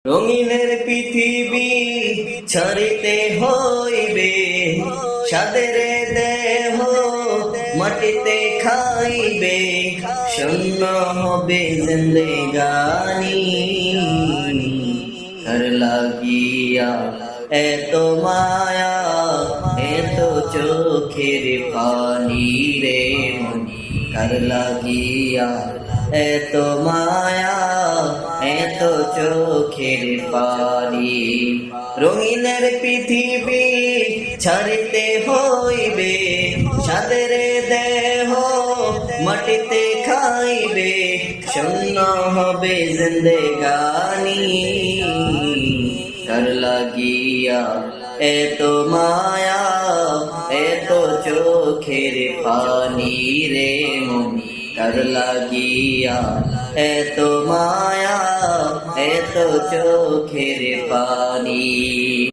রঙিনের পৃথিবী ছাড়িতে হইবে, সাদের দেহ মাটিতে খাইবে, শূন্য হবে জিন্দেগানি। কার লাগিয়া এত মায়া, এত চোখের পানি রে মন, কার লাগিয়া এত মায়া, এত চোখের পানি। রঙিনের পৃথিবী ছাড়িতে হইবে, সাদের দেহ মাটিতে খাইবে, শূন্য হবে জিন্দেগানি। কার লাগিয়া এত মায়া, এত চোখের পানি রে মন, কার লাগিয়া এত মায়া, এত চোখের পানি।